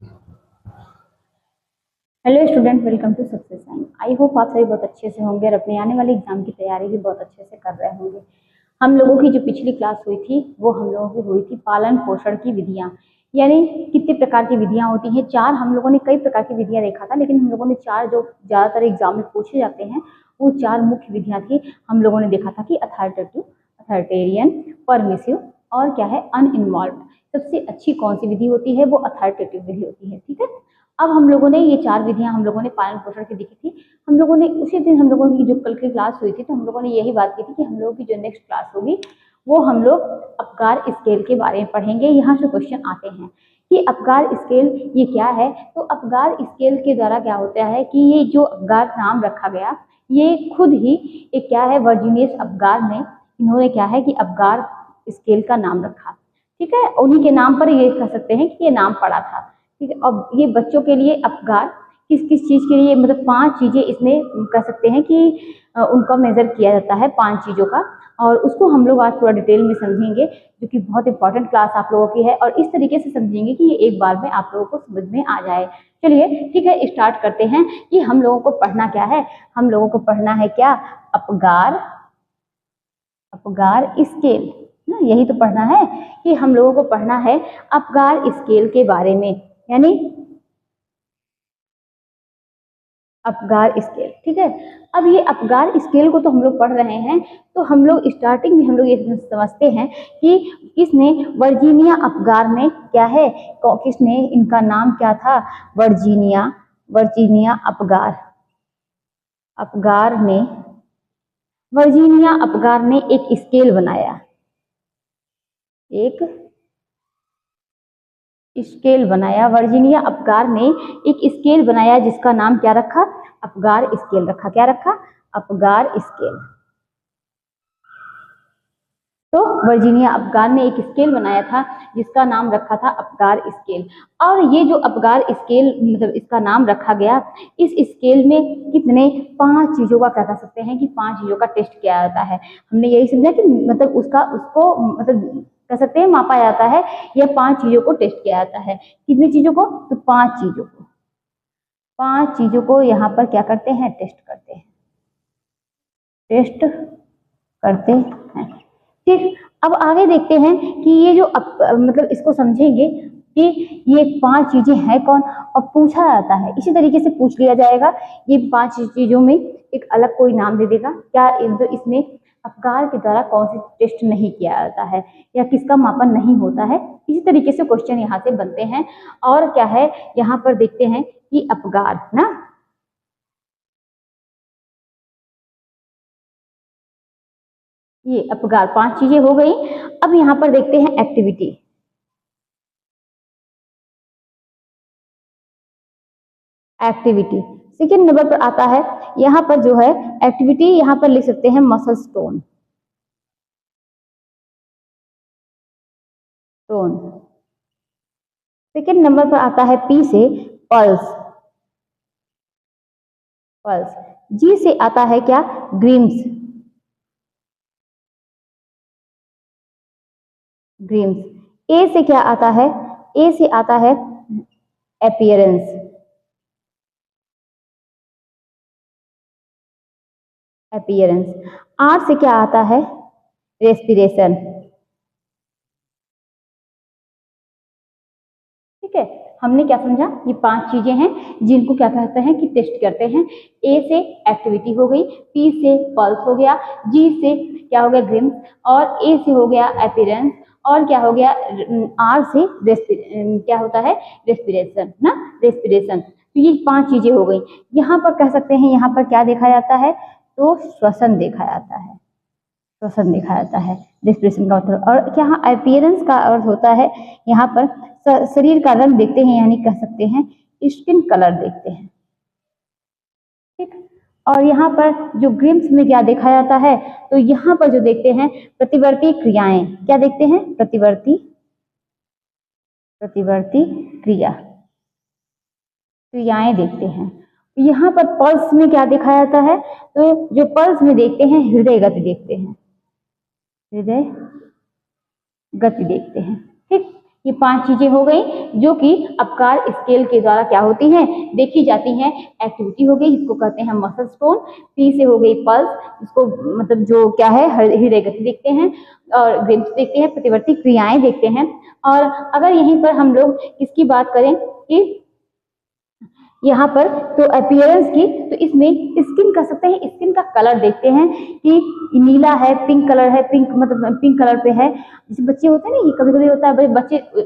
Hello student, welcome to success sign. I hope आप सभी बहुत अच्छे से होंगे और अपने आने वाले एग्जाम की तैयारी भी बहुत अच्छे से कर रहे होंगे। हम लोगों की जो पिछली क्लास हुई थी वो हम लोगों की हुई थी पालन पोषण की विधियां, यानी कितने प्रकार की विधियां होती हैं। चार, हम लोगों ने कई प्रकार की विधियां देखा था, लेकिन हम लोगों ने चार जो ज़्यादातर एग्जाम में पूछे जाते हैं वो चार मुख्य विधियां थी। हम लोगों ने देखा था कि अथॉरिटेटिव, अथॉरिटेरियन, परमिसिव और क्या है, अनइन्वॉल्व। सबसे अच्छी कौन सी विधि होती है? वो अथॉरिटेटिव विधि होती है। ठीक है, अब हम लोगों ने ये चार विधियां हम लोगों ने पालन पोषण की देखी थी। हम लोगों ने उसी दिन, हम लोगों की जो कल की क्लास हुई थी, तो हम लोगों ने यही बात की थी कि हम लोगों की जो नेक्स्ट क्लास होगी वो हम लोग अपकार स्केल के बारे में पढ़ेंगे। यहाँ से क्वेश्चन आते हैं कि अपकार स्केल ये क्या है। तो अपकार स्केल के द्वारा क्या होता है कि ये जो अपकार नाम रखा गया, ये खुद ही एक क्या है, वर्जीनियस अपकार ने, इन्होंने क्या है कि अपकार स्केल का नाम रखा। ठीक है, उन्हीं के नाम पर ये कह सकते हैं कि ये नाम पड़ा था। ठीक है, अब ये बच्चों के लिए अपकार किस किस चीज़ के लिए, मतलब पांच चीज़ें इसमें कह सकते हैं कि उनका मेजर किया जाता है, पांच चीज़ों का। और उसको हम लोग आज थोड़ा डिटेल में समझेंगे, जो कि बहुत इंपॉर्टेंट क्लास आप लोगों की है, और इस तरीके से समझेंगे कि ये एक बार में आप लोगों को समझ में आ जाए। चलिए ठीक है, स्टार्ट करते हैं कि हम लोगों को पढ़ना क्या है। हम लोगों को पढ़ना है क्या? अपकार, अपकार स्केल ना, यही तो पढ़ना है कि हम लोगों को पढ़ना है अपकार स्केल के बारे में, यानी अपगार स्केल। ठीक है, अब ये अपगार स्केल को तो हम लोग पढ़ रहे हैं, तो हम लोग स्टार्टिंग में हम लोग ये समझते हैं कि किसने, वर्जीनिया अपगार ने क्या है, किसने, इनका नाम क्या था? वर्जीनिया, वर्जीनिया अपगार, अपगार ने, वर्जीनिया अपगार ने एक स्केल बनाया, एक स्केल बनाया। वर्जीनिया अपगार ने एक स्केल बनाया जिसका नाम क्या रखा? अपगार स्केल रखा। क्या रखा? Apgar scale. तो वर्जीनिया अपगार ने एक स्केल बनाया था जिसका नाम रखा था अपगार स्केल। और ये जो अपगार स्केल, मतलब इसका नाम रखा गया, इस स्केल में कितने, पांच चीजों का क्या कह सकते हैं कि पांच चीजों का टेस्ट किया जाता है। हमने यही समझा कि मतलब उसको मतलब कह सकते हैं मापा जाता है, या पांच चीजों को टेस्ट किया जाता है। कितनी चीजों को? तो पांच चीजों को, पांच चीजों को यहाँ पर क्या करते हैं? टेस्ट करते हैं, टेस्ट करते हैं। ठीक, अब आगे देखते हैं कि ये जो मतलब इसको समझेंगे कि ये पांच चीजें हैं कौन, और पूछा जाता है इसी तरीके से पूछ लिया जाएगा। ये पांच चीजों में एक अलग कोई नाम दे देगा क्या, इसमें अपकार के द्वारा कौन सी टेस्ट नहीं किया जाता है या किसका मापन नहीं होता है। इसी तरीके से क्वेश्चन यहाँ से बनते हैं। और क्या है, यहाँ पर देखते हैं कि अपकार ना, ये अपकार पांच चीजें हो गई। अब यहाँ पर देखते हैं एक्टिविटी, एक्टिविटी सेकेंड नंबर पर आता है। यहाँ पर जो है एक्टिविटी, यहाँ पर लिख सकते हैं muscle stone, tone. Second number पर आता है पी से पल्स, पल्स। जी से आता है क्या? ग्रीम्स, ग्रीम्स। ए से क्या आता है? ए से आता है अपीयरेंस, अपीयरेंस। आर से क्या आता है? रेस्पिरेशन। ठीक है, हमने क्या समझा, ये पांच चीजें हैं जिनको क्या कहते हैं कि टेस्ट करते हैं। ए से एक्टिविटी हो गई, पी से पल्स हो गया, जी से क्या हो गया? ग्रिम्स, और ए से हो गया अपीयरेंस, और क्या हो गया? आर से क्या होता है? रेस्पिरेशन ना, रेस्पिरेशन। तो ये पांच चीजें हो गई। यहाँ पर कह सकते हैं, यहाँ पर क्या देखा जाता है? तो श्वसन देखा जाता है, श्वसन देखा जाता है, रेस्पिरेशन का मतलब। और यहाँ अपीयरेंस का अर्थ होता है, यहाँ पर शरीर का रंग देखते हैं, यानी कह सकते हैं स्किन कलर देखते हैं। ठीक, और यहाँ पर जो ग्रिम्स में क्या देखा जाता है, तो यहाँ पर जो देखते हैं प्रतिवर्ती क्रियाएं, क्या देखते हैं? प्रतिवर्ती, प्रतिवर्ती क्रिया, क्रियाएं देखते हैं। यहाँ पर पल्स में क्या देखा जाता है? तो जो पल्स में देखते हैं हृदय गति देखते हैं, हृदय गति देखते हैं। ठीक, ये 5 चीजें हो गई जो कि अपकार स्केल के द्वारा क्या होती हैं, देखी जाती हैं। एक्टिविटी हो गई, इसको कहते हैं मसल टोन। पी से हो गई पल्स, इसको मतलब जो क्या है हृदय गति देखते हैं, और ग्रिम्स देखते हैं, प्रतिवर्ती क्रियाएं देखते हैं। और अगर यहीं पर हम लोग इसकी बात करें कि यहाँ पर तो अपीयरेंस की, तो इसमें स्किन कह सकते हैं, स्किन का कलर देखते हैं कि नीला है, पिंक कलर है, पिंक मतलब पिंक कलर पे है। जैसे बच्चे होते हैं ना, ये कभी कभी होता है,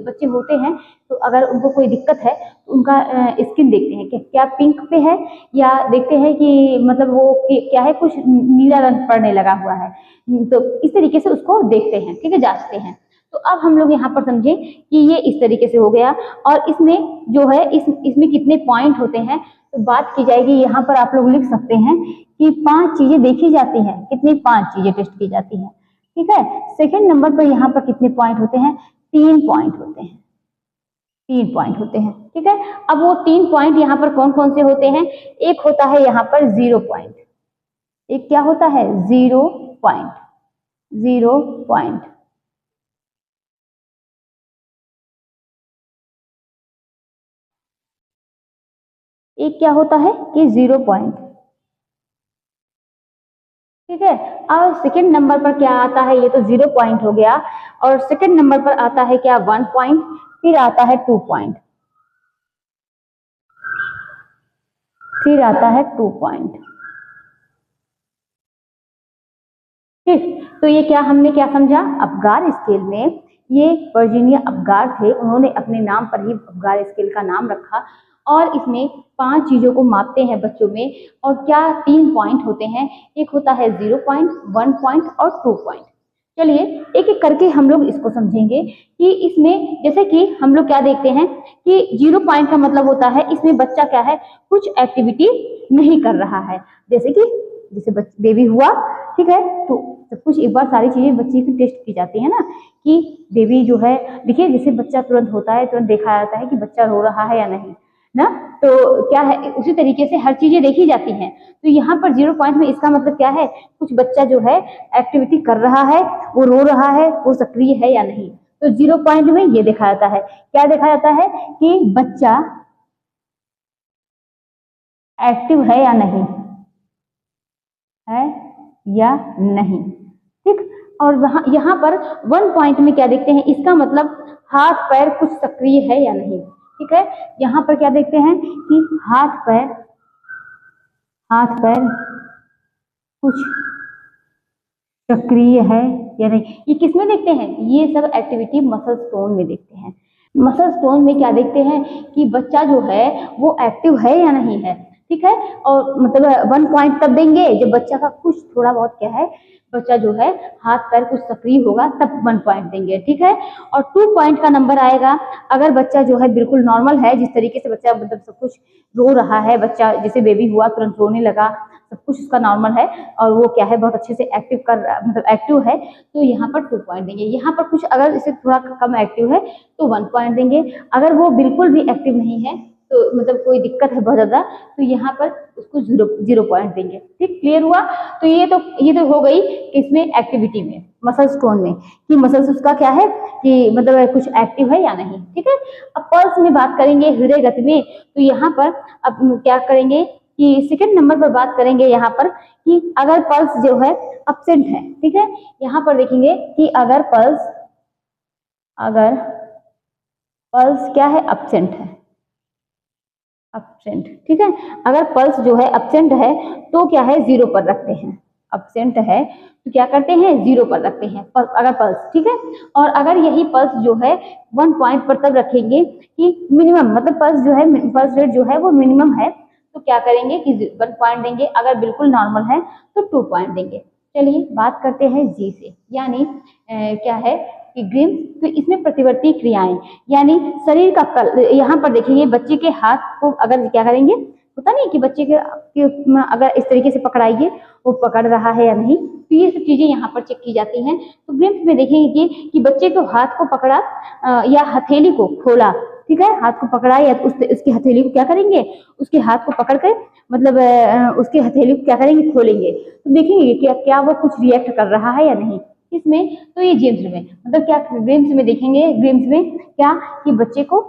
बच्चे होते हैं तो अगर उनको कोई दिक्कत है तो उनका स्किन देखते हैं कि क्या पिंक पे है, या देखते हैं कि मतलब वो क्या है, कुछ नीला रंग पड़ने लगा हुआ है, तो इस तरीके से उसको देखते हैं, ठीक है, जांचते हैं। तो अब हम लोग यहाँ पर समझें कि ये इस तरीके से हो गया, और इसमें जो है इसमें कितने पॉइंट होते हैं तो बात की जाएगी। यहाँ पर आप लोग लिख सकते हैं कि 5 चीजें देखी जाती हैं। कितनी? 5 चीजें टेस्ट की जाती हैं, ठीक है। सेकंड नंबर पर यहाँ पर कितने पॉइंट होते हैं? 3 पॉइंट होते हैं, 3 पॉइंट होते हैं, ठीक है। अब वो 3 पॉइंट यहाँ पर कौन कौन से होते हैं? एक होता है यहाँ पर 0 पॉइंट, एक क्या होता है? 0 पॉइंट, 0 पॉइंट। एक क्या होता है कि 0 पॉइंट, ठीक है। और सेकंड नंबर पर क्या आता है? ये तो 0 पॉइंट हो गया, और सेकंड नंबर पर आता है क्या? 1 पॉइंट, फिर आता है 2 पॉइंट, फिर आता है 2 पॉइंट, ठीक। तो ये क्या हमने क्या समझा? अपगार स्केल में ये वर्जीनिया अपगार थे, उन्होंने अपने नाम पर ही अपगार स्केल का नाम रखा, और इसमें 5 चीजों को मापते हैं बच्चों में। और क्या 3 पॉइंट होते हैं, एक होता है 0 पॉइंट, 1 पॉइंट और 2 पॉइंट। चलिए एक एक करके हम लोग इसको समझेंगे कि इसमें जैसे कि हम लोग क्या देखते हैं कि 0 पॉइंट का मतलब होता है इसमें बच्चा क्या है, कुछ एक्टिविटी नहीं कर रहा है। जैसे बेबी हुआ, ठीक है, तो सब कुछ एक बार सारी चीजें बच्चे की टेस्ट की जाती है ना, कि बेबी जो है, देखिए जैसे बच्चा तुरंत होता है, तुरंत देखा जाता है कि बच्चा रो रहा है या नहीं ना, तो क्या है, उसी तरीके से हर चीजें देखी जाती हैं। तो यहाँ पर 0 पॉइंट में इसका मतलब क्या है, कुछ बच्चा जो है एक्टिविटी कर रहा है, वो रो रहा है, वो सक्रिय है या नहीं। तो 0 पॉइंट में ये देखा जाता है, क्या देखा जाता है कि बच्चा एक्टिव है या नहीं, है या नहीं, ठीक। और वहां यहाँ पर 1 पॉइंट में क्या देखते हैं, इसका मतलब हाथ पैर कुछ सक्रिय है या नहीं, ठीक है। यहाँ पर क्या देखते हैं कि हाथ पैर कुछ सक्रिय है या नहीं। ये किसमें देखते हैं? ये सब एक्टिविटी मसल टोन में देखते हैं। मसल टोन में क्या देखते हैं कि बच्चा जो है वो एक्टिव है या नहीं है, ठीक है। और मतलब 1 पॉइंट तब देंगे जब बच्चा का कुछ थोड़ा बहुत क्या है, बच्चा जो है हाथ पैर कुछ सक्रिय होगा, तब 1 पॉइंट देंगे, ठीक है। और 2 पॉइंट का नंबर आएगा अगर बच्चा जो है बिल्कुल नॉर्मल है, जिस तरीके से बच्चा मतलब सब कुछ रो रहा है, बच्चा जैसे बेबी हुआ तुरंत रोने लगा, सब कुछ उसका नॉर्मल है, और वो क्या है बहुत अच्छे से एक्टिव कर मतलब एक्टिव है, तो यहाँ पर 2 पॉइंट देंगे। यहाँ पर कुछ अगर इसे थोड़ा कम एक्टिव है तो 1 पॉइंट देंगे। अगर वो बिल्कुल भी एक्टिव नहीं है, तो मतलब कोई दिक्कत है बहुत ज्यादा, तो यहाँ पर उसको 0 पॉइंट देंगे, ठीक। क्लियर हुआ? तो ये तो हो गई इसमें एक्टिविटी में, मसल्स टोन में, कि मसल्स उसका क्या है कि मतलब कुछ एक्टिव है या नहीं, ठीक है। अब पल्स में बात करेंगे, हृदय गति में, तो यहाँ पर अब क्या करेंगे कि सेकंड नंबर पर बात करेंगे यहाँ पर कि अगर पल्स जो है अब्सेंट है, ठीक है। यहाँ पर देखेंगे कि अगर पल्स क्या है, अब्सेंट है, अब्सेंट, ठीक है। अगर पल्स जो है अब्सेंट है तो क्या है, 0 पर रखते हैं। अब्सेंट है तो क्या करते हैं, 0 पर रखते हैं अगर पल्स, ठीक है। और अगर यही पल्स जो है 1 पॉइंट पर तब रखेंगे कि मिनिमम मतलब पल्स जो है, पल्स रेट जो है वो मिनिमम है, तो क्या करेंगे कि 1 पॉइंट देंगे। अगर बिल्कुल नॉर्मल है तो 2 पॉइंट देंगे। चलिए बात करते हैं जी से, यानी क्या है कि ग्रिम्स, तो इसमें प्रतिवर्ती क्रियाएं, यानी शरीर का यहाँ पर देखेंगे बच्चे के हाथ को अगर क्या करेंगे, पता नहीं कि बच्चे के अगर इस तरीके से पकड़ाइए, वो पकड़ रहा है या नहीं, तो ये सब चीजें यहाँ पर चेक की जाती हैं। तो ग्रिम्स में देखेंगे कि बच्चे को हाथ को पकड़ा या हथेली को खोला, ठीक है, हाथ को पकड़ा या उसकी हथेली को क्या करेंगे, उसके हाथ को पकड़ कर मतलब उसके हथेली को क्या करेंगे, खोलेंगे, तो देखेंगे कि क्या वो कुछ रिएक्ट कर रहा है या नहीं, इसमें तो ये जेम्स में मतलब क्या ग्रेम्स में देखेंगे, ग्रेम्स में क्या कि बच्चे को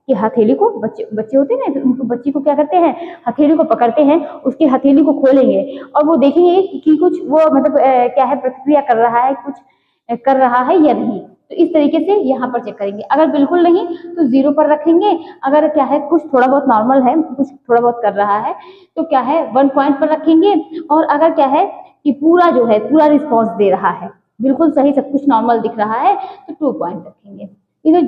कि हथेली को बच्चे होते हैं ना, तो उनको बच्ची को क्या करते हैं, हथेली को पकड़ते हैं, उसकी हथेली को खोलेंगे और वो देखेंगे कि कुछ वो मतलब क्या है प्रतिक्रिया कर रहा है, कुछ कर रहा है या नहीं। तो इस तरीके से यहाँ पर चेक करेंगे। अगर बिल्कुल नहीं तो 0 पर रखेंगे। अगर क्या है कुछ थोड़ा बहुत नॉर्मल है, कुछ थोड़ा बहुत कर रहा है तो क्या है 1 पॉइंट पर रखेंगे। और अगर क्या है कि पूरा जो है पूरा रिस्पॉन्स दे रहा है, बिल्कुल सही सब कुछ नॉर्मल दिख रहा है तो 2 पॉइंट रखेंगे। ये तो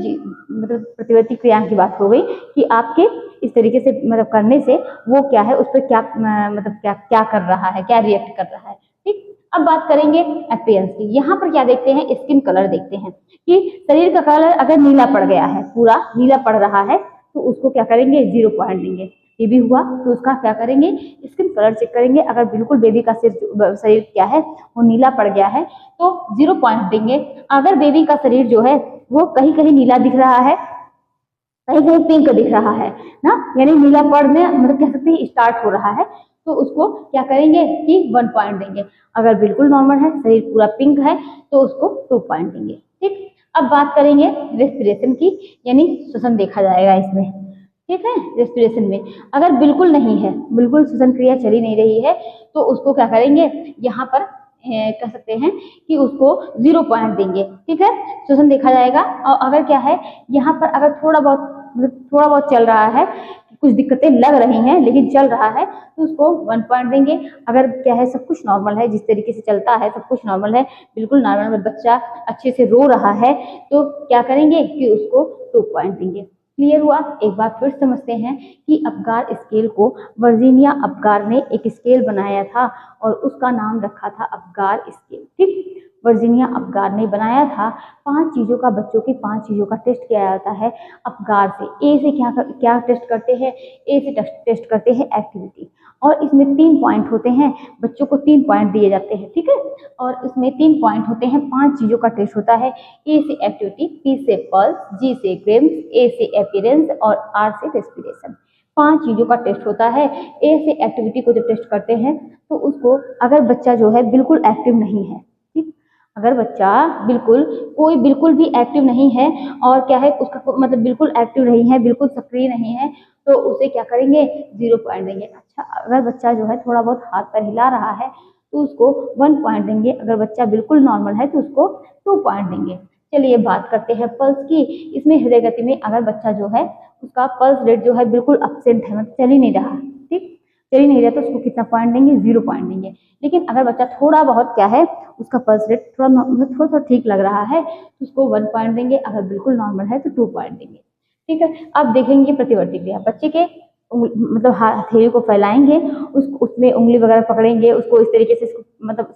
मतलब प्रतिवर्ती क्रिया की बात हो गई कि आपके इस तरीके से मतलब करने से वो क्या है उस पर क्या मतलब क्या क्या कर रहा है, क्या रिएक्ट कर रहा है। ठीक, अब बात करेंगे अपीयरेंस की। यहाँ पर क्या देखते हैं, स्किन कलर देखते हैं कि शरीर का कलर अगर नीला पड़ गया है, पूरा नीला पड़ रहा है तो उसको क्या करेंगे 0 पॉइंट देंगे। ये भी हुआ तो उसका क्या करेंगे स्किन कलर चेक करेंगे। अगर बिल्कुल बेबी का शरीर क्या है वो नीला पड़ गया है तो 0 पॉइंट देंगे। अगर बेबी का शरीर जो है वो कहीं कहीं नीला दिख रहा है, कहीं कहीं पिंक दिख रहा है ना, यानी नीला पड़ने मतलब कह सकते हैं स्टार्ट हो रहा है, तो उसको क्या करेंगे कि 1 पॉइंट देंगे। अगर बिल्कुल नॉर्मल है, शरीर पूरा पिंक है तो उसको 2 पॉइंट देंगे। ठीक, अब बात करेंगे रेस्पिरेशन की, यानी श्वसन देखा जाएगा इसमें। ठीक है, रेस्पिरेशन में अगर बिल्कुल नहीं है, बिल्कुल श्वसन क्रिया चली नहीं रही है तो उसको क्या करेंगे यहाँ पर कह सकते हैं कि उसको 0 पॉइंट देंगे। ठीक है, श्वसन देखा जाएगा। और अगर क्या है यहाँ पर अगर थोड़ा बहुत चल रहा है, कुछ दिक्कतें लग रही हैं लेकिन चल रहा है तो उसको 1 पॉइंट देंगे। अगर क्या है सब कुछ नॉर्मल है, जिस तरीके से चलता है सब कुछ नॉर्मल है, बिल्कुल नॉर्मल, बच्चा अच्छे से रो रहा है तो क्या करेंगे कि उसको 2 पॉइंट देंगे। क्लियर हुआ? एक बार फिर समझते हैं कि अपगार स्केल को वर्जीनिया अपगार ने एक स्केल बनाया था और उसका नाम रखा था अपगार स्केल। ठीक, वर्जीनिया अपगार ने बनाया था। 5 चीजों का, बच्चों की 5 चीजों का टेस्ट किया जाता है अपगार से। ए से क्या टेस्ट करते हैं, ए से टेस्ट करते हैं एक्टिविटी, और इसमें 3 पॉइंट होते हैं, बच्चों को 3 पॉइंट दिए जाते हैं। ठीक है, और इसमें 3 पॉइंट होते हैं, 5 चीजों का टेस्ट होता है। ए से एक्टिविटी, पी से पल्स, जी से ग्रेम्स, ए से अपीयरेंस और आर से रेस्पिरेशन। 5 चीजों का टेस्ट होता है। ए से एक्टिविटी को जब टेस्ट करते हैं तो उसको अगर बच्चा जो है बिल्कुल एक्टिव नहीं है, ठीक, अगर बच्चा बिल्कुल भी एक्टिव नहीं है और क्या है उसका मतलब बिल्कुल एक्टिव नहीं है, बिल्कुल सक्रिय नहीं है, तो उसे क्या करेंगे 0 पॉइंट देंगे। अच्छा, अगर बच्चा जो है थोड़ा बहुत हाथ पैर हिला रहा है तो उसको 1 पॉइंट देंगे। अगर बच्चा बिल्कुल नॉर्मल है तो उसको 2 पॉइंट देंगे। चलिए बात करते हैं पल्स की। इसमें हृदय गति में अगर बच्चा जो है उसका पल्स रेट जो है बिल्कुल अपसेंट है, मतलब चल ही नहीं रहा, ठीक, चल ही नहीं रहा, तो उसको कितना पॉइंट देंगे 0 पॉइंट देंगे। लेकिन अगर बच्चा थोड़ा बहुत क्या है उसका पल्स रेट थोड़ा सा ठीक लग रहा है तो उसको 1 पॉइंट देंगे। अगर बिल्कुल नॉर्मल है तो 2 पॉइंट देंगे। ठीक है, अब देखेंगे प्रतिवर्ती क्रिया। बच्चे के मतलब हथेली को फैलाएंगे, उसमें उंगली वगैरह पकड़ेंगे, उसको इस तरीके से मतलब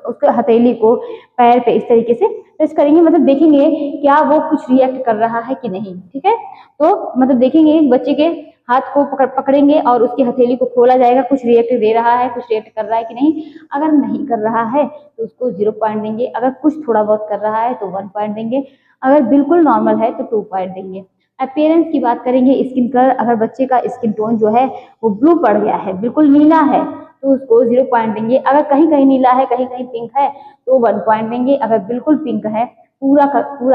उसके हथेली को पैर पे इस तरीके से टच करेंगे, मतलब देखेंगे क्या वो कुछ रिएक्ट कर रहा है कि नहीं। ठीक है, तो मतलब देखेंगे बच्चे के हाथ को पकड़ेंगे और उसकी हथेली को खोला जाएगा, कुछ रिएक्ट दे रहा है, कुछ रिएक्ट कर रहा है कि नहीं। अगर नहीं कर रहा है तो उसको 0 पॉइंट देंगे। अगर कुछ थोड़ा बहुत कर रहा है तो 1 पॉइंट देंगे। अगर बिल्कुल नॉर्मल है तो 2 पॉइंट देंगे। अपीयरेंस की बात करेंगे, स्किन कलर, अगर बच्चे का स्किन टोन जो है वो ब्लू पड़ गया है, बिल्कुल नीला है, तो उसको 0 पॉइंट देंगे। अगर कहीं कहीं नीला है, कहीं कहीं पिंक है तो 1 पॉइंट देंगे। अगर बिल्कुल पिंक है, पूरा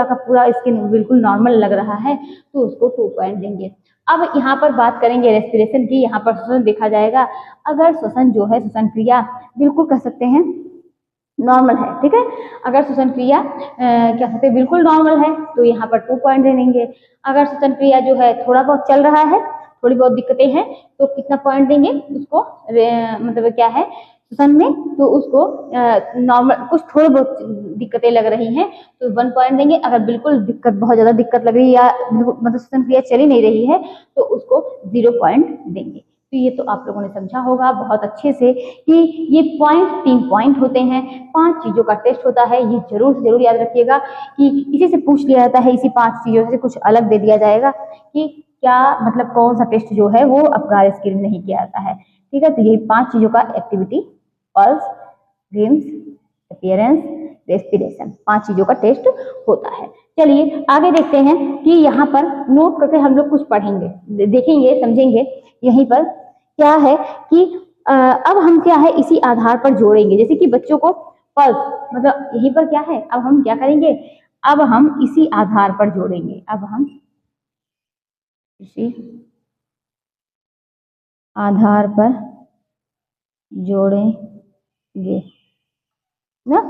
का पूरा स्किन बिल्कुल नॉर्मल लग रहा है तो उसको 2 पॉइंट देंगे। अब यहाँ पर बात करेंगे रेस्पिरेशन की। यहाँ पर श्वसन देखा जाएगा। अगर श्वसन जो है, श्वसन क्रिया बिल्कुल कह सकते हैं नॉर्मल है, ठीक है, अगर श्वसन क्रिया क्या कहते हैं बिल्कुल नॉर्मल है तो यहाँ पर 2 पॉइंट दे देंगे। अगर श्वसन क्रिया जो है थोड़ा बहुत चल रहा है, थोड़ी बहुत दिक्कतें हैं तो कितना पॉइंट देंगे उसको, मतलब क्या है श्वसन में, तो उसको नॉर्मल, कुछ थोड़ी बहुत दिक्कतें लग रही हैं तो 1 पॉइंट देंगे। अगर बिल्कुल बहुत ज्यादा दिक्कत लग रही है या मतलब श्वसन क्रिया चली नहीं रही है तो उसको 0 पॉइंट देंगे। तो ये तो आप लोगों ने समझा होगा बहुत अच्छे से कि ये पॉइंट 3 पॉइंट होते हैं, 5 चीजों का टेस्ट होता है। ये जरूर से जरूर याद रखिएगा कि इसी से पूछ लिया जाता है, इसी 5 चीजों से कुछ अलग दे दिया जाएगा कि क्या मतलब कौन सा टेस्ट जो है वो अपगार स्केल में नहीं किया जाता है। ठीक है, तो यही 5 चीजों का एक्टिविटी, पल्स, ग्रेम्स, अपीयरेंस, रेस्पिरेशन, 5 चीजों का टेस्ट होता है। चलिए आगे देखते हैं कि यहाँ पर नोट करके हम लोग कुछ पढ़ेंगे, देखेंगे, समझेंगे। यहीं पर क्या है कि अब हम क्या है इसी आधार पर जोड़ेंगे। जैसे कि बच्चों को पल्स, मतलब यहीं पर क्या है, अब हम क्या करेंगे, अब हम इसी आधार पर जोड़ेंगे, अब हम इसी आधार पर जोड़ेंगे ना।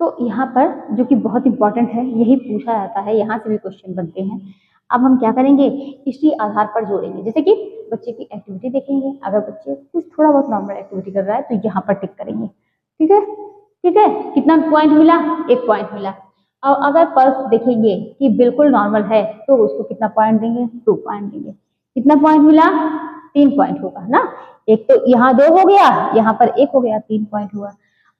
तो यहाँ पर जो कि बहुत इंपॉर्टेंट है, यही पूछा जाता है, यहाँ से भी क्वेश्चन बनते हैं। अब हम क्या करेंगे, इसी आधार पर जोड़ेंगे, जैसे कि बच्चे की एक्टिविटी देखेंगे, अगर बच्चे कुछ थोड़ा बहुत नॉर्मल एक्टिविटी कर रहा है तो यहाँ पर टिक करेंगे, ठीक है, ठीक है, कितना पॉइंट मिला, 1 पॉइंट मिला। और अगर पल्स देखेंगे कि बिल्कुल नॉर्मल है तो उसको कितना पॉइंट देंगे, 2 पॉइंट देंगे। कितना पॉइंट मिला, 3 पॉइंट होगा ना, एक तो यहाँ 2 हो गया, यहाँ पर 1 हो गया, 3 पॉइंट हुआ।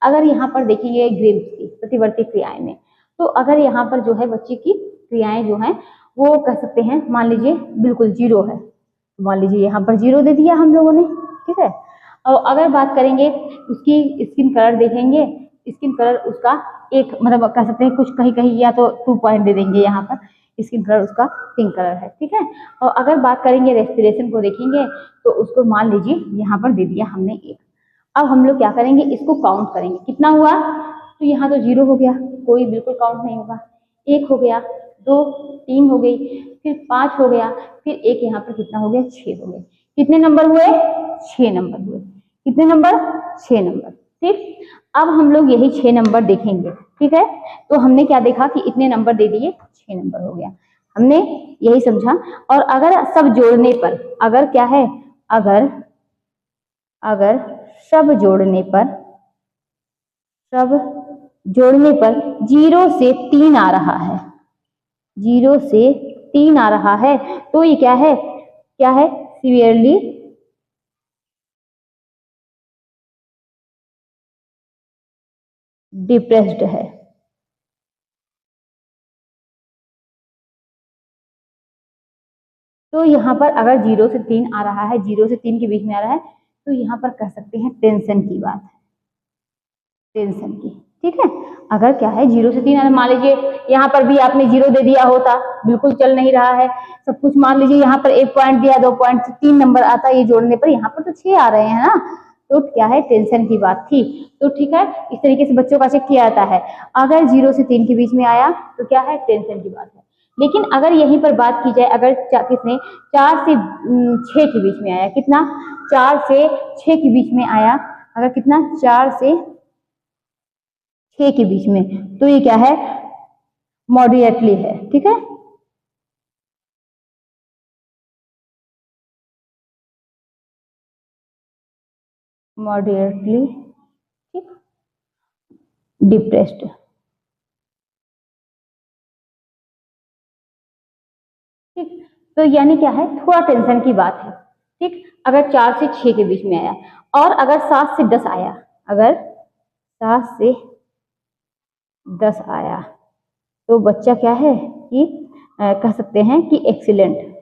अगर यहाँ पर देखेंगे ग्रीम्स की प्रतिवर्ती क्रियाएं में, तो अगर यहाँ पर जो है बच्चे की क्रियाएं जो है वो कह सकते हैं, मान लीजिए बिल्कुल 0 है, तो मान लीजिए यहाँ पर 0 दे दिया हम लोगों ने, ठीक है। और अगर बात करेंगे उसकी स्किन कलर देखेंगे, स्किन कलर उसका एक, मतलब कह सकते हैं कुछ कहीं कहीं या तो 2 पॉइंट दे देंगे, यहाँ पर स्किन कलर उसका पिंक कलर है, ठीक है। और अगर बात करेंगे रेस्पिरेशन को देखेंगे तो उसको मान लीजिए यहाँ पर दे दिया हमने 1। अब हम लोग क्या करेंगे, इसको काउंट करेंगे, कितना हुआ, तो यहाँ तो 0 हो गया, कोई बिल्कुल काउंट नहीं होगा, 1 हो गया, 2, 3 हो गई, फिर 5 हो गया, फिर 1 यहाँ पर कितना हो गया, 6 हो गए। कितने नंबर हुए, 6 नंबर हुए। कितने नंबर, 6 नंबर, ठीक। अब हम लोग यही 6 नंबर देखेंगे, ठीक है। तो हमने क्या देखा कि इतने नंबर दे दिए, 6 नंबर हो गया, हमने यही समझा। और अगर सब जोड़ने पर, अगर क्या है, अगर अगर सब जोड़ने पर, सब जोड़ने पर 0 से 3 आ रहा है, 0 से 3 आ रहा है, तो ये क्या है, क्या है, सीवियरली डिप्रेस्ड है। तो यहाँ पर अगर 0 से 3 आ रहा है, 0 से 3 के बीच में आ रहा है, तो यहाँ पर कह सकते हैं टेंशन की बात है, टेंशन की, ठीक है। अगर क्या है 0 से 3, मान लीजिए यहाँ पर भी आपने 0 दे दिया होता, बिल्कुल चल नहीं रहा है सब कुछ, मान लीजिए यहाँ पर 1 पॉइंट दिया, 2 पॉइंट, 3 नंबर आता है, ये जोड़ने पर यहाँ पर तो 6 आ रहे हैं ना, तो क्या है, टेंशन की बात थी। तो ठीक है, इस तरीके से बच्चों का चेक किया जाता है। अगर 0 से 3 के बीच में आया तो क्या है, टेंशन की बात है। लेकिन अगर यहीं पर बात की जाए, अगर किसने 4 से 6 के बीच में आया, कितना, 4 से 6 के बीच में आया, अगर कितना, 4 से 6 के बीच में, तो ये क्या है, मॉडरेटली है, ठीक है। मॉडरेटली, ठीक, डिप्रेस्ड, ठीक। तो यानी क्या है, थोड़ा टेंशन की बात है, ठीक। अगर 4 से 6 के बीच में आया, और अगर 7 से 10 आया, अगर 7 से 10 आया, तो बच्चा क्या है कि कह सकते हैं कि एक्सीलेंट।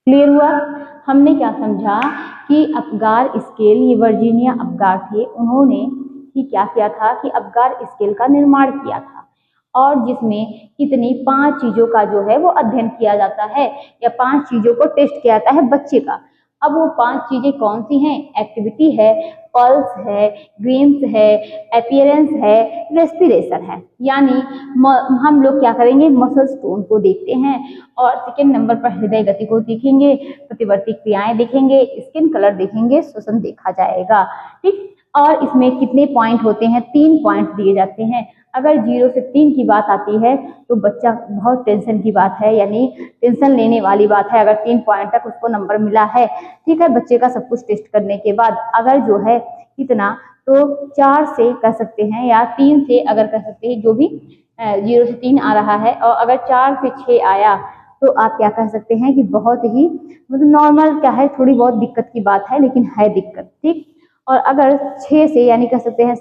क्लियर हुआ। हमने क्या समझा कि अबगार स्केल, ये वर्जीनिया अबगार थे, उन्होंने ही क्या किया था कि अबगार स्केल का निर्माण किया था, और जिसमें कितनी 5 चीजों का जो है वो अध्ययन किया जाता है, या 5 चीजों को टेस्ट किया जाता है बच्चे का। अब वो 5 चीजें कौन सी हैं, एक्टिविटी है, पल्स है, ग्रीम्स है, अपीयरेंस है, रेस्पिरेशन है। यानी हम लोग क्या करेंगे, मसल्स टोन को देखते हैं, और सेकेंड नंबर पर हृदय गति को देखेंगे, प्रतिवर्ती क्रियाएं देखेंगे, स्किन कलर देखेंगे, श्वसन देखा जाएगा, ठीक। और इसमें कितने पॉइंट होते हैं, 3 पॉइंट दिए जाते हैं। अगर 0 से 3 की बात आती है तो बच्चा बहुत टेंशन की बात है, यानी टेंशन लेने वाली बात है, अगर 3 पॉइंट तक उसको नंबर मिला है, ठीक है। बच्चे का सब कुछ टेस्ट करने के बाद अगर जो है कितना, तो 4 से कह सकते हैं, या 3 से अगर कह सकते हैं, जो भी 0 से 3 आ रहा है, और अगर 4 से 6 आया, तो आप क्या कह सकते हैं कि बहुत ही मतलब नॉर्मल, क्या है, थोड़ी बहुत दिक्कत की बात है, लेकिन है दिक्कत, ठीक। और अगर 6 से, यानी कह सकते हैं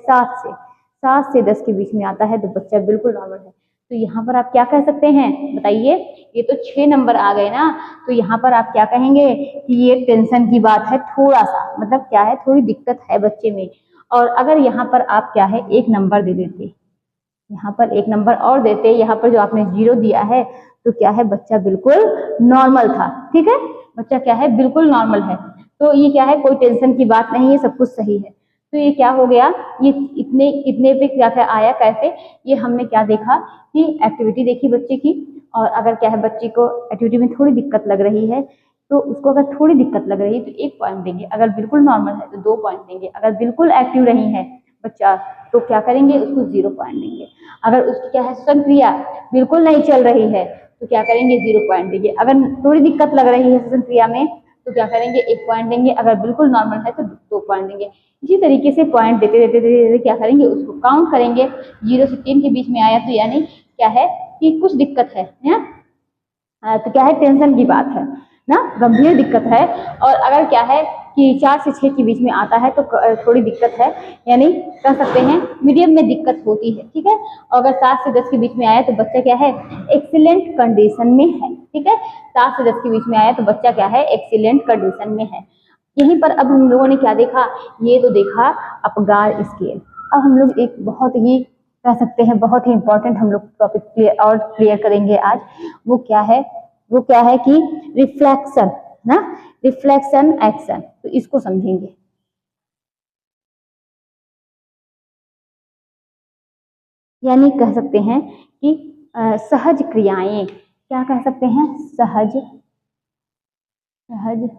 7 से 10 के बीच में आता है, तो बच्चा बिल्कुल नॉर्मल है। तो यहाँ पर आप क्या कह सकते हैं, बताइए, ये तो 6 नंबर आ गए ना, तो यहाँ पर आप क्या कहेंगे कि ये टेंशन की बात है, थोड़ा सा, मतलब क्या है, थोड़ी दिक्कत है बच्चे में। और अगर यहाँ पर आप क्या है, 1 नंबर दे देते, यहाँ पर 1 नंबर और देते, यहाँ पर जो आपने 0 दिया है, तो क्या है, बच्चा बिल्कुल नॉर्मल था, ठीक है। बच्चा क्या है, बिल्कुल नॉर्मल है। तो ये क्या है, कोई टेंशन की बात नहीं है, सब कुछ सही है। तो ये क्या हो गया, ये इतने इतने पे क्या क्या आया, कैसे, ये हमने क्या देखा कि एक्टिविटी देखी बच्चे की, और अगर क्या है बच्चे को एक्टिविटी में थोड़ी दिक्कत लग रही है तो उसको अगर थोड़ी दिक्कत लग रही है तो 1 पॉइंट देंगे, अगर बिल्कुल नॉर्मल है तो 2 पॉइंट देंगे, अगर बिल्कुल एक्टिव नहीं है बच्चा तो क्या करेंगे, उसको 0 पॉइंट देंगे। अगर उसकी क्या है, श्वसन क्रिया बिल्कुल नहीं चल रही है तो क्या करेंगे, 0 पॉइंट देंगे। अगर थोड़ी दिक्कत लग रही है श्वसन क्रिया में तो क्या करेंगे, 1 पॉइंट देंगे। अगर बिल्कुल नॉर्मल है तो 2 पॉइंट देंगे। इसी तरीके से पॉइंट देते देते देते देते क्या करेंगे, उसको काउंट करेंगे। 0 से 3 के बीच में आया तो यानी क्या है कि कुछ दिक्कत है ना, तो क्या है, टेंशन की बात है ना, गंभीर दिक्कत है। और अगर क्या है कि 4 से 6 के बीच में आता है तो थोड़ी दिक्कत है, यानी कह सकते हैं मीडियम में दिक्कत होती है, ठीक है। और अगर 7 से 10 के बीच में आया तो बच्चा क्या है, एक्सीलेंट कंडीशन में है, ठीक है। 7 से 10 के बीच में आया तो बच्चा क्या है, एक्सीलेंट कंडीशन में है। यहीं पर अब हम लोगों ने क्या देखा, ये तो देखा अपगार स्केल। अब हम लोग एक बहुत ही कह सकते हैं बहुत ही इंपॉर्टेंट हम लोग टॉपिक क्लियर और क्लियर करेंगे आज। वो क्या है, वो क्या है कि रिफ्लेक्शन ना, रिफ्लेक्शन एक्शन, तो इसको समझेंगे। यानी कह सकते हैं कि सहज क्रियाएं, क्या कह सकते हैं, सहज सहज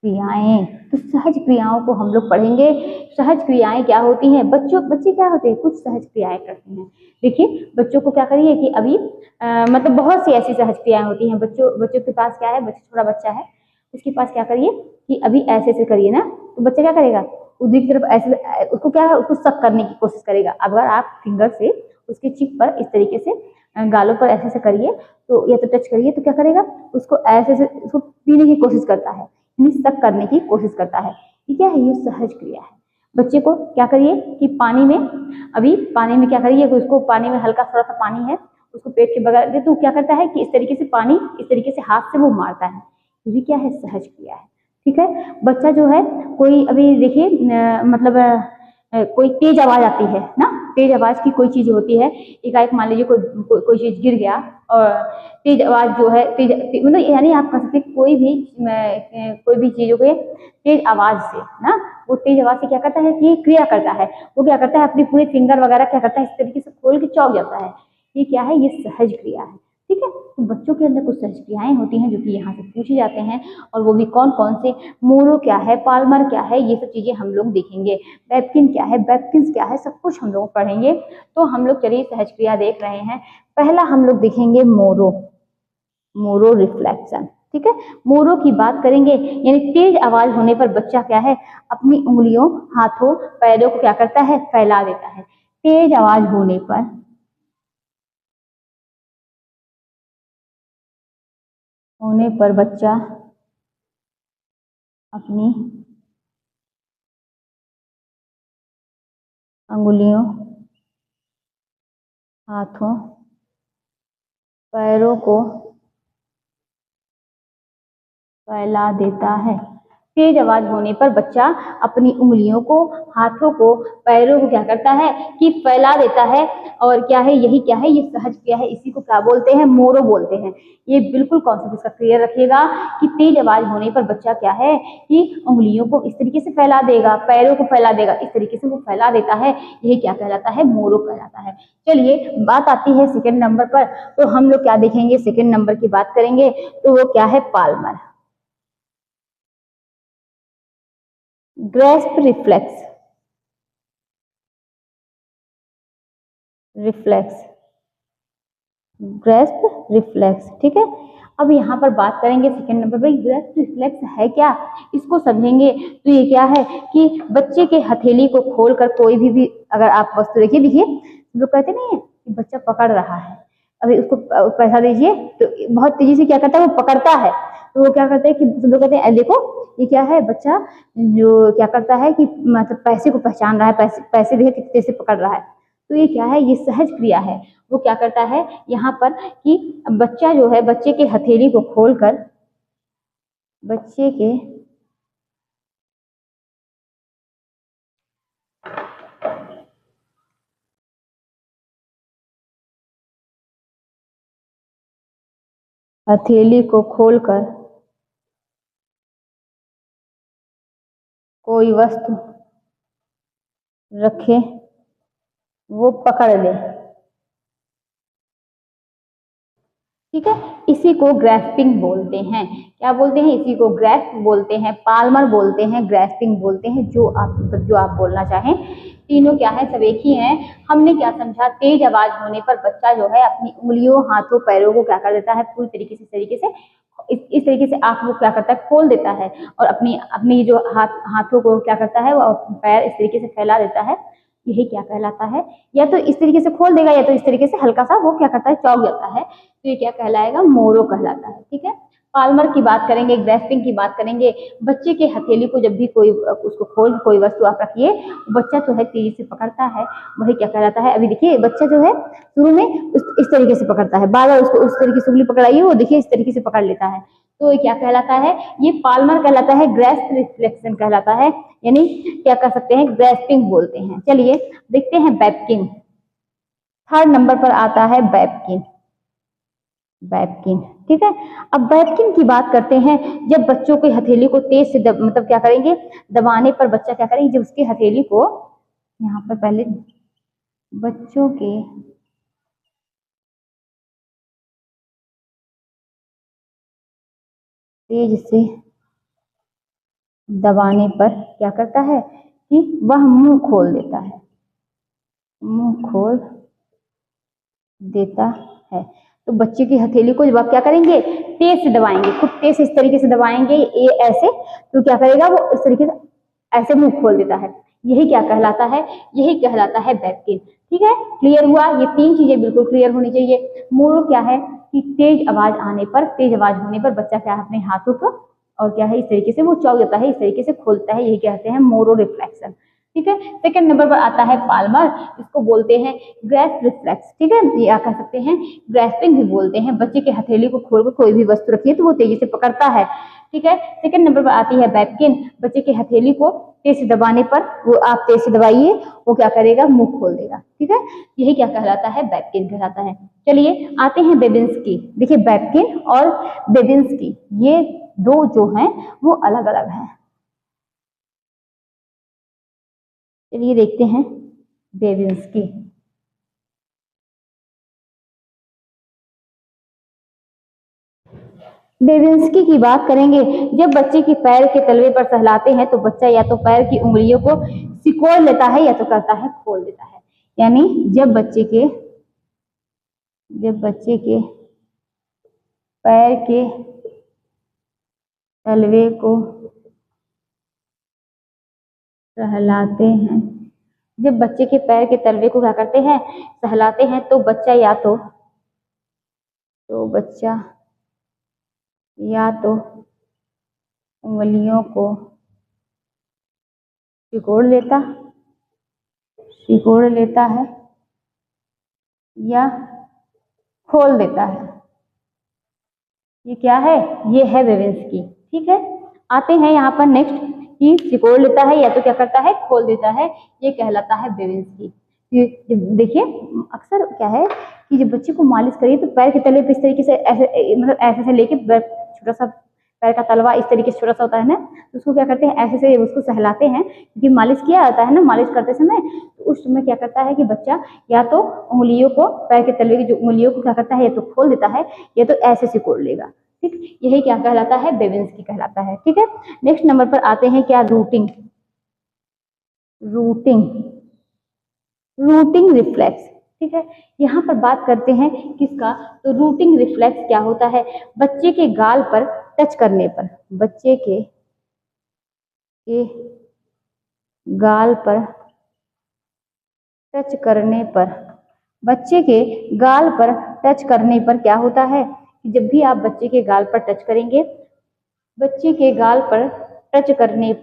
क्रियाएं। तो सहज क्रियाओं को हम लोग पढ़ेंगे। सहज क्रियाएं क्या होती हैं, बच्चे क्या होते हैं, कुछ सहज क्रियाएं करते हैं। देखिए बच्चों को क्या करिए कि अभी मतलब बहुत सी ऐसी सहज क्रियाएं होती हैं। बच्चों के पास क्या है, छोटा बच्चा है, उसके पास क्या करिए कि अभी ऐसे ऐसे करिए ना, तो बच्चा क्या करेगा, उधर की तरफ ऐसे, उसको क्या है, उसको सक करने की कोशिश करेगा। अगर आप फिंगर से उसके चिप पर इस तरीके से गालों पर ऐसे ऐसे करिए तो, या तो टच करिए तो क्या करेगा, उसको ऐसे ऐसे उसको पीने की कोशिश करता है, तक करने की कोशिश करता है। ये क्या है, ये सहज क्रिया है। बच्चे को क्या करिए कि पानी में, अभी पानी में क्या करिए कि उसको पानी में हल्का थोड़ा सा पानी है, उसको पेट के बगल दे तो क्या करता है कि इस तरीके से पानी इस तरीके से हाथ से वो मारता है। ये क्या है, सहज क्रिया है, ठीक है। बच्चा जो है, कोई अभी देखिए मतलब कोई तेज आवाज आती है ना, तेज आवाज की कोई चीज होती है, एकाएक मान लीजिए कोई चीज गिर गया, और तेज आवाज जो है, मतलब यानी आप कह सकते हैं कोई भी चीजों के तेज आवाज से ना, वो तेज आवाज से क्या करता है कि क्रिया करता है। वो क्या करता है, अपनी पूरी फिंगर वगैरह क्या करता है, इस तरीके से खोल के चौक जाता है। ये क्या है, ये सहज क्रिया है, ठीक है। तो बच्चों के अंदर कुछ सहज क्रियाएं होती हैं जो कि यहाँ से पूछे जाते हैं, और वो भी कौन कौन से, मोरो क्या है, पाल्मर क्या है, ये सब चीजें हम लोग देखेंगे। बेपकिन क्या है, बेपकिंस क्या है, सब कुछ हम लोग पढ़ेंगे। तो हम लोग चलिए सहज क्रिया देख रहे हैं। पहला हम लोग देखेंगे मोरो, मोरो रिफ्लेक्शन, ठीक है। मोरो की बात करेंगे, यानी तेज आवाज होने पर बच्चा क्या है, अपनी उंगलियों, हाथों, पैरों को क्या करता है, फैला देता है। तेज आवाज होने पर बच्चा अपनी अंगुलियों, हाथों, पैरों को फैला देता है। तेज आवाज होने पर बच्चा अपनी उंगलियों को, हाथों को, पैरों को क्या करता है कि फैला देता है। और क्या है, यही क्या है, ये सहज क्रिया है। इसी को क्या बोलते हैं, मोरो बोलते हैं। ये बिल्कुल कॉन्सेप्ट इसका क्लियर रखिएगा कि तेज आवाज होने पर बच्चा क्या है कि उंगलियों को इस तरीके से फैला देगा, पैरों को फैला देगा, इस तरीके से वो फैला देता है। यही क्या कहलाता है, मोरो कहलाता है। चलिए बात आती है सेकेंड नंबर पर। तो हम लोग क्या देखेंगे, सेकेंड नंबर की बात करेंगे तो वो क्या है, Palmer, grasp reflex, reflex, grasp reflex, ठीक है। अब यहाँ पर बात करेंगे सेकंड नंबर पर, ग्रेस्प रिफ्लेक्स है क्या, इसको समझेंगे। तो ये क्या है कि बच्चे के हथेली को खोलकर कोई भी अगर आप वस्तु देखिए, देखिए लोग कहते नहीं है कि बच्चा पकड़ रहा है, अभी उसको पैसा दीजिए तो बहुत तेजी से क्या करता है, वो पकड़ता है। तो वो क्या करते हैं कि लोग कहते हैं देखो ये क्या है, बच्चा जो क्या करता है कि मतलब पैसे को पहचान रहा है, पैसे देखिए कितने से पकड़ रहा है। तो ये क्या है, ये सहज क्रिया है। वो क्या करता है यहाँ पर कि बच्चा जो है, बच्चे के हथेली को खोलकर, बच्चे के हथेली को खोलकर कोई वस्तु रखे वो पकड़ ले, ठीक है। इसी को ग्रैस्पिंग बोलते हैं। क्या बोलते हैं? इसी को ग्रैस्प बोलते हैं, पाल्मर बोलते हैं, ग्रैस्पिंग बोलते हैं, जो आप बोलना चाहें। तीनों क्या है? सब एक ही हैं। हमने क्या समझा? तेज आवाज होने पर बच्चा जो है अपनी उंगलियों, हाथों, पैरों को क्या कर देता है? पूरी तरीके से इस तरीके से आंख वो क्या करता है? खोल देता है, और अपनी जो हाथों को क्या करता है? वो पैर इस तरीके से फैला देता है। यही क्या कहलाता है? या तो इस तरीके से खोल देगा, या तो इस तरीके से हल्का सा वो क्या करता है? चौक जाता है। तो ये क्या कहलाएगा? मोरो कहलाता है, ठीक है। पाल्मर की बात करेंगे, ग्रैस्पिंग की बात करेंगे। बच्चे के हथेली को जब भी कोई उसको खोल कोई वस्तु आप रखिए, बच्चा जो है तेजी से पकड़ता है, वही क्या कहलाता है? अभी देखिए बच्चा जो है शुरू में इस तरीके से पकड़ता है, बार बार उसको उस तरीके से उंगली पकड़ाइए, वो देखिए इस तरीके से पकड़ लेता है। तो ये क्या कहलाता है? ये पाल्मर कहलाता है, ग्रैस्प रिफ्लेक्शन कहलाता है, यानी क्या कर सकते हैं? ग्रैस्पिंग बोलते हैं। चलिए देखते हैं बेपकिन। थर्ड नंबर पर आता है बेपकिन। बेपकिन, ठीक है। अब बेपकिन की बात करते हैं। जब बच्चों की हथेली को तेज से मतलब क्या करेंगे? दबाने पर बच्चा क्या करेंगे? जब उसकी हथेली को, यहाँ पर पहले बच्चों के तेज से दबाने पर क्या करता है? कि वह मुंह खोल देता है, मुंह खोल देता है। तो बच्चे की हथेली को जब आप क्या करेंगे? तेज से दबाएंगे, खूब तेज से इस तरीके से दबाएंगे, ये ऐसे, तो क्या करेगा? वो इस तरीके से ऐसे मुंह खोल देता है। यही क्या कहलाता है? यही कहलाता है बेपकिन, ठीक है। क्लियर हुआ? ये तीन चीजें बिल्कुल क्लियर होनी चाहिए। मोरो क्या है? कि तेज आवाज आने पर, तेज आवाज होने पर बच्चा क्या है? अपने हाथों को और क्या है? इस तरीके से वो चौक जाता है, इस तरीके से खोलता है, यही कहते हैं मोरो रिफ्लेक्शन, ठीक है। सेकंड नंबर पर आता है पाल्मर, इसको बोलते हैं ग्रैस्प रिफ्लेक्स, ठीक है। या कह सकते हैं ग्रैस्पिंग भी बोलते हैं। बच्चे के हथेली को खोलकर कोई भी वस्तु रखिए तो वो तेजी से पकड़ता है, ठीक है। सेकंड नंबर पर आती है बेपकिन। बच्चे की हथेली को तेज से दबाने पर, वो आप तेज से दबाइए, वो क्या करेगा? मुंह खोल देगा, ठीक है। यही क्या कहलाता है? बेपकिन कहलाता है। चलिए आते हैं बेबिंस्की। देखिए बेपकिन और बेबिंस्की, ये दो जो हैं वो अलग अलग हैं। चलिए देखते हैं बेबिंस्की। बेबिंस्की की बात करेंगे। जब बच्चे के पैर के तलवे पर सहलाते हैं तो बच्चा या तो पैर की उंगलियों को सिकोड़ लेता है, या तो करता है खोल देता है। यानी जब बच्चे के पैर के तलवे को सहलाते हैं, जब बच्चे के पैर के तलवे को क्या करते हैं? सहलाते हैं, तो बच्चा या तो उंगलियों को सिकोड़ लेता है या खोल देता है। ये क्या है? ये है बेबिंस्की, ठीक है। आते हैं यहाँ पर नेक्स्ट, कि सिकोड़ लेता है या तो क्या करता है? खोल देता है, ये कहलाता है बेबिंस्की। देखिए अक्सर क्या है कि जब बच्चे को मालिश करिए तो पैर के तले पे इस तरीके से ऐसे, मतलब ऐसे से लेके छोटा सा पैर का तलवा इस तरीके से छोटा सा होता है ना, तो उसको क्या करते हैं? ऐसे से उसको सहलाते हैं, क्योंकि मालिश किया जाता है ना मालिश करते समय। तो उस समय क्या करता है कि बच्चा या तो उंगलियों को, पैर के तलवे की जो उंगलियों को क्या करता है? या तो खोल देता है, या तो ऐसे सिकोड़ लेगा, ठीक। यही क्या कहलाता है? बेबिंस्की कहलाता है, ठीक है। नेक्स्ट नंबर पर आते हैं क्या? रूटिंग। रूटिंग रूटिंग रिफ्लेक्स, ठीक है। यहाँ पर बात करते हैं किसका? तो रूटिंग रिफ्लेक्स क्या होता है? बच्चे के गाल पर टच करने पर, के गाल पर टच करने पर, बच्चे के गाल पर टच करने पर क्या होता है? कि जब भी आप बच्चे के गाल पर टच करेंगे, बच्चे के गाल पर टच करने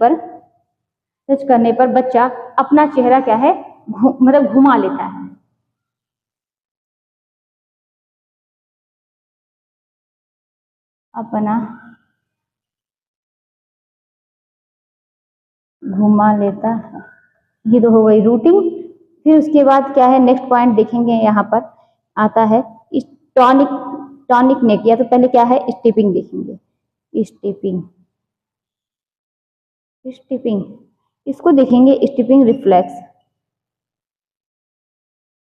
पर बच्चा अपना चेहरा क्या है? मतलब घुमा लेता है, अपना घुमा लेता है। ये तो हो गई रूटिंग। फिर उसके बाद क्या है? नेक्स्ट पॉइंट देखेंगे, यहाँ पर आता है टॉनिक। टॉनिक नेक, या तो पहले क्या है? स्टिपिंग देखेंगे। स्टिपिंग स्टिपिंग इसको देखेंगे स्टिपिंग रिफ्लेक्स,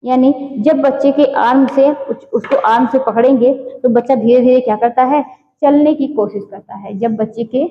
यानी जब बच्चे के आर्म से उसको आर्म से पकड़ेंगे तो बच्चा धीरे धीरे क्या करता है, चलने की कोशिश करता है। जब बच्चे के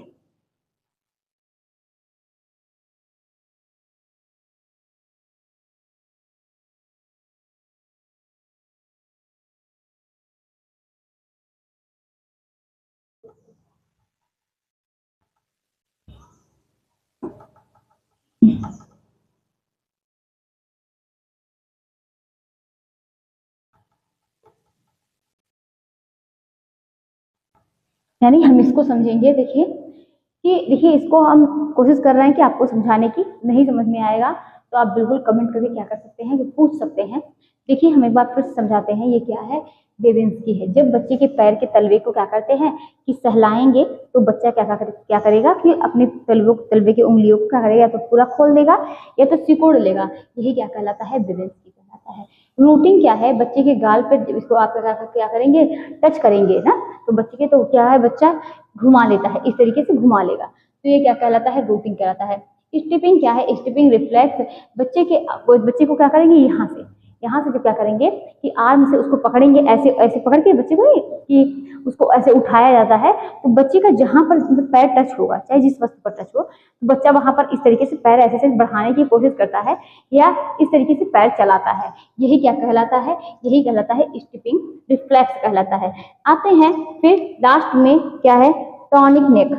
यानी हम इसको समझेंगे, देखिए कि देखिए इसको हम कोशिश कर रहे हैं कि आपको समझाने की, नहीं समझ में आएगा तो आप बिल्कुल कमेंट करके क्या कर सकते हैं, पूछ सकते हैं। देखिए हम एक बार फिर समझाते हैं, ये क्या है, बेबिंस्की है। जब बच्चे के पैर के तलवे को क्या करते हैं कि सहलाएंगे तो बच्चा क्या करेगा कि अपने तलवे की उंगलियों को क्या करेगा, या तो पूरा खोल देगा या तो सिकोड़ लेगा। यही क्या कहलाता है, बेबिंस्की कहलाता है। रूटिंग क्या है, बच्चे के गाल पर इसको आप क्या करेंगे, टच करेंगे ना, तो बच्चे के तो क्या है, बच्चा घुमा लेता है, इस तरीके से घुमा लेगा, तो ये क्या कहलाता है, रूटिंग कहलाता है। स्टिपिंग क्या है, स्टिपिंग रिफ्लेक्स, बच्चे को क्या करेंगे, यहाँ से जो क्या करेंगे कि आर्म से उसको पकड़ेंगे, ऐसे ऐसे पकड़ के बच्चे को कि उसको ऐसे उठाया जाता है, तो बच्चे का जहां पर पैर टच होगा, चाहे जिस वस्तु पर टच हो, तो बच्चा वहां पर इस तरीके से पैर ऐसे बढ़ाने की कोशिश करता है या इस तरीके से पैर चलाता है। यही क्या कहलाता है, यही कहलाता है स्टिपिंग रिफ्लेक्स कहलाता है। आते हैं फिर लास्ट में क्या है, टॉनिक नेक।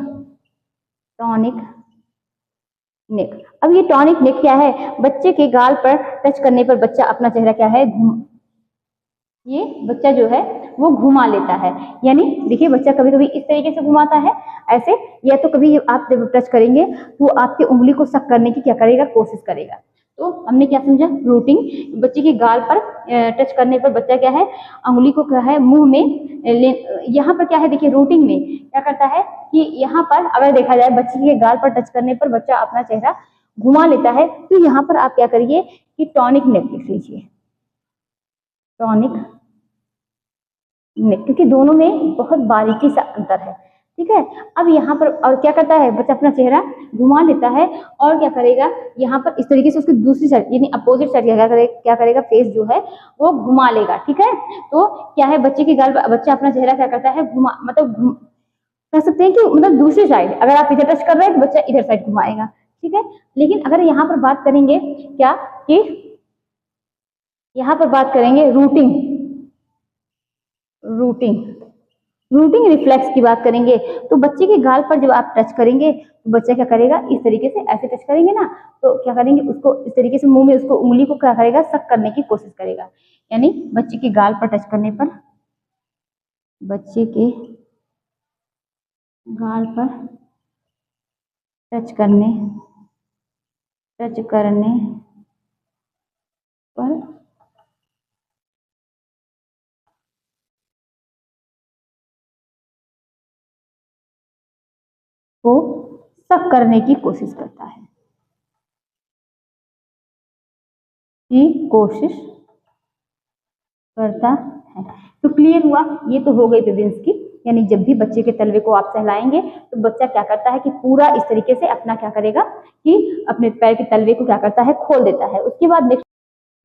टॉनिक नेक, अब ये टॉनिक नेक क्या है, बच्चे के गाल पर टच करने पर बच्चा अपना चेहरा क्या है, ये बच्चा जो है वो घुमा लेता है। यानी देखिए बच्चा कभी कभी इस तरीके से घुमाता है ऐसे, या तो कभी आप जब टच करेंगे तो आपके उंगली को सक करने की क्या करेगा, कोशिश करेगा। तो हमने क्या समझा, रूटिंग, बच्चे के गाल पर टच करने पर बच्चा क्या है, उंगली को क्या है मुंह में यहाँ पर क्या है, देखिए रूटिंग में क्या करता है कि यहाँ पर अगर देखा जाए बच्चे के गाल पर टच करने पर बच्चा अपना चेहरा घुमा लेता है, तो यहाँ पर आप क्या करिए कि टॉनिक नेक लिख लीजिए, टॉनिक नेक, क्योंकि दोनों में बहुत बारीकी सा अंतर है। ठीक है, अब यहाँ पर और क्या करता है, बच्चा अपना चेहरा घुमा लेता है और क्या करेगा, यहाँ पर इस तरीके से उसकी दूसरी साइड यानी अपोजिट साइड क्या करेगा, फेस जो है वो घुमा लेगा। ठीक है, तो क्या है, बच्चे की गाल बच्चा अपना चेहरा क्या करता है, घुमा मतलब कह सकते हैं कि मतलब दूसरी साइड, अगर आप इधर टच कर रहे हैं तो बच्चा इधर साइड घुमाएगा। ठीक है, लेकिन अगर यहाँ पर बात करेंगे क्या कि यहाँ पर बात करेंगे रूटिंग, रूटिंग रूटिंग रिफ्लेक्स की बात करेंगे, तो बच्चे के गाल पर जब आप टच करेंगे तो बच्चा क्या करेगा, इस तरीके से ऐसे टच करेंगे ना, तो क्या करेंगे, उसको इस तरीके से मुंह में उसको उंगली को क्या करेगा, सक करने की कोशिश करेगा। यानी बच्चे के गाल पर टच करने पर, बच्चे के गाल पर टच करने पर को सक करने की कोशिश करता है, की कोशिश करता है। तो क्लियर हुआ, ये तो हो गई बेबिंस की, यानी जब भी बच्चे के तलवे को आप सहलाएंगे तो बच्चा क्या करता है कि पूरा इस तरीके से अपना क्या करेगा कि अपने पैर के तलवे को क्या करता है, खोल देता है। उसके बाद नेक्स्ट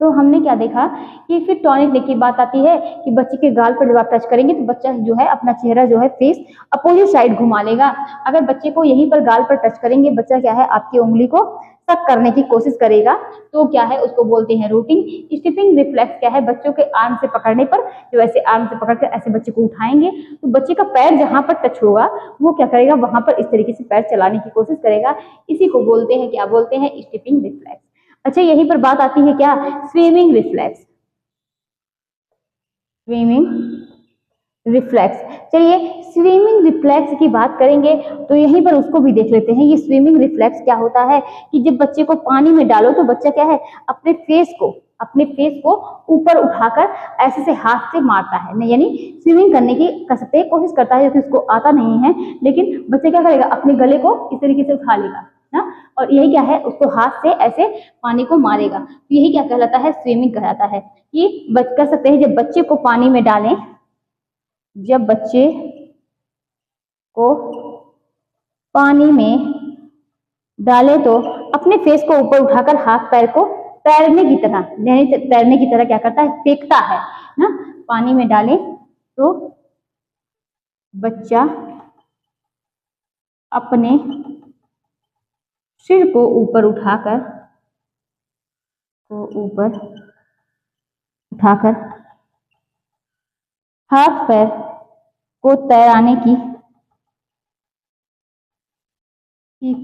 तो हमने क्या देखा कि फिर टॉनिक नेक की बात आती है कि बच्चे के गाल पर जब आप टच करेंगे तो बच्चा जो है अपना चेहरा जो है फेस अपोजिट साइड घुमा लेगा। अगर बच्चे को यहीं पर गाल पर टच करेंगे, बच्चा क्या है आपकी उंगली को सक करने की कोशिश करेगा, तो क्या है उसको बोलते हैं रूटिंग। स्टिपिंग रिफ्लेक्स क्या है, बच्चों के आर्म से पकड़ने पर, जो ऐसे आर्म से पकड़कर ऐसे बच्चे को उठाएंगे तो बच्चे का पैर जहां पर टच होगा वो क्या करेगा, वहां पर इस तरीके से पैर चलाने की कोशिश करेगा। इसी को बोलते हैं, क्या बोलते हैं, स्टिपिंग रिफ्लेक्स। अच्छा, यहीं पर बात आती है क्या, स्विमिंग रिफ्लेक्स। स्विमिंग रिफ्लेक्स, चलिए स्विमिंग रिफ्लेक्स की बात करेंगे तो यहीं पर उसको भी देख लेते हैं। ये स्विमिंग रिफ्लेक्स क्या होता है कि जब बच्चे को पानी में डालो तो बच्चा क्या है, अपने फेस को ऊपर उठाकर ऐसे से हाथ से मारता है, यानी स्विमिंग करने की कह सकते हैं कोशिश करता है, क्योंकि उसको आता नहीं है, लेकिन बच्चा क्या करेगा, अपने गले को इस तरीके से उठा लेगा ना, और यही क्या है, उसको हाथ से ऐसे पानी को मारेगा। तो यही क्या कहलाता है, स्विमिंग कहलाता है। कि कह सकते हैं जब बच्चे को पानी में डालें, जब बच्चे को पानी में डालें तो अपने फेस को ऊपर उठाकर हाथ पैर को तैरने की तरह, यानी तैरने की तरह क्या करता है, फेंकता है ना। पानी में डालें तो बच्चा अपने सिर को ऊपर उठाकर हाथ पैर को तैराने की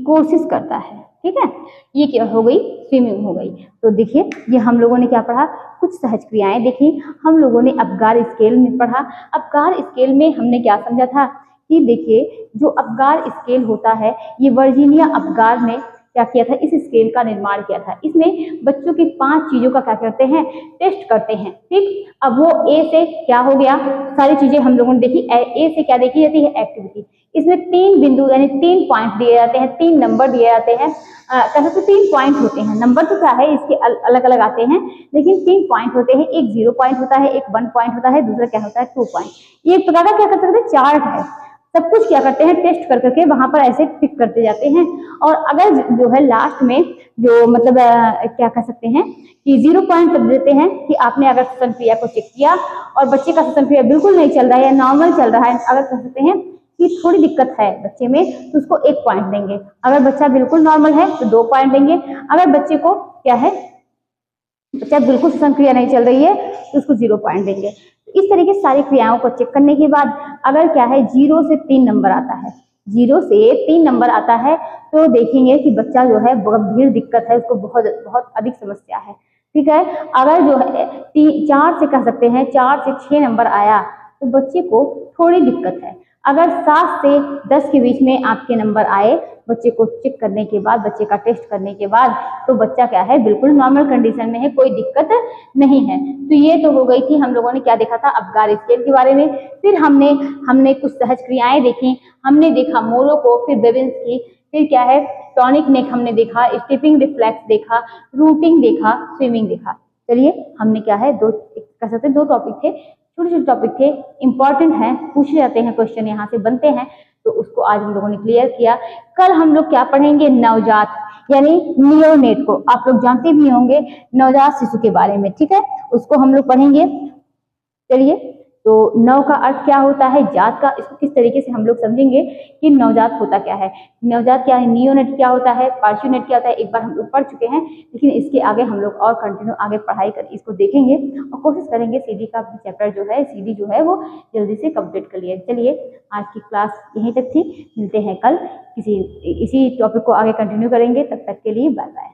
कोशिश करता है। ठीक है, ये क्या हो गई, स्विमिंग हो गई। तो देखिए ये हम लोगों ने क्या पढ़ा, कुछ सहज क्रियाएं देखी। हम लोगों ने अबगार स्केल में पढ़ा। अबगार स्केल में हमने क्या समझा था कि देखिए जो अबगार स्केल होता है, ये वर्जीनिया अबगार ने क्या किया था, इस स्केल का निर्माण किया था। इसमें बच्चों की 5 चीजों का क्या करते हैं, टेस्ट करते हैं। ठीक, अब वो ए से क्या हो गया, सारी चीजें हम लोगों ने देखी। ए से क्या देखी जाती है, एक्टिविटी। इसमें 3 बिंदु यानी 3 पॉइंट दिए जाते हैं, 3 नंबर दिए जाते हैं। कहते तो 3 पॉइंट होते हैं, नंबर तो क्या है इसके अलग अलग आते हैं, लेकिन 3 पॉइंट होते हैं। एक 0 पॉइंट होता है, एक 1 पॉइंट होता है, दूसरा क्या होता है 2 पॉइंट। ये एक प्रकार का क्या कर सकते हैं, चार्ट है। सब कुछ क्या करते हैं, टेस्ट कर करके वहां पर ऐसे टिक करते जाते हैं। और अगर जो है लास्ट में जो मतलब क्या कह सकते हैं कि 0 पॉइंट देते हैं कि आपने अगर श्वसन क्रिया को चेक किया और बच्चे का श्वसन क्रिया बिल्कुल नहीं चल रहा है या नॉर्मल चल रहा है, अगर कह सकते हैं कि थोड़ी दिक्कत है बच्चे में, तो उसको 1 पॉइंट देंगे। अगर बच्चा बिल्कुल नॉर्मल है तो 2 पॉइंट देंगे। अगर बच्चे को क्या है, बच्चा बिल्कुल श्वसन क्रिया नहीं चल रही है तो उसको 0 पॉइंट देंगे। इस तरीके से सारी क्रियाओं को चेक करने के बाद अगर क्या है 0 से 3 नंबर आता है, 0 से 3 नंबर आता है तो देखेंगे कि बच्चा जो है गंभीर दिक्कत है, उसको बहुत बहुत अधिक समस्या है। ठीक है, अगर जो है 4 से कह सकते हैं 4 से 6 नंबर आया तो बच्चे को थोड़ी दिक्कत है। अगर 7 से 10 के बीच में आपके नंबर आए, बच्चे को चेक करने के बाद, बच्चे का टेस्ट करने के बाद, तो बच्चा क्या है, बिल्कुल नॉर्मल कंडीशन में है, कोई दिक्कत नहीं है। तो ये तो हो गई थी, हम लोगों ने क्या देखा था, अबगार स्केल के बारे में। फिर हमने कुछ सहज क्रियाएं देखी। हमने देखा मोरो को, फिर बेबिन्स की, फिर क्या है टॉनिक नेक हमने देखा, स्टीपिंग रिफ्लेक्स देखा, रूटिंग देखा, स्विमिंग देखा। चलिए हमने क्या है कह सकते 2 टॉपिक थे, छोटे छोटे टॉपिक थे, इंपॉर्टेंट हैं, पूछे जाते हैं क्वेश्चन, यहाँ से बनते हैं, तो उसको आज हम लोगों ने क्लियर किया। कल हम लोग क्या पढ़ेंगे, नवजात यानी नियोनेट को। आप लोग जानते भी होंगे नवजात शिशु के बारे में। ठीक है, उसको हम लोग पढ़ेंगे। चलिए, तो नव का अर्थ क्या होता है, जात का, इसको किस तरीके से हम लोग समझेंगे कि नवजात होता क्या है, नवजात क्या है, नियोनेट क्या होता है, पार्श्वनेट क्या होता है, एक बार हम लोग पढ़ चुके हैं, लेकिन इसके आगे हम लोग और कंटिन्यू आगे पढ़ाई कर इसको देखेंगे और कोशिश करेंगे सीडी का चैप्टर जो है, सीडी जो है वो जल्दी से कंप्लीट कर लिया। चलिए आज की क्लास यहीं तक थी, मिलते हैं कल इसी टॉपिक को आगे कंटिन्यू करेंगे। तब तक के लिए बाय बाय।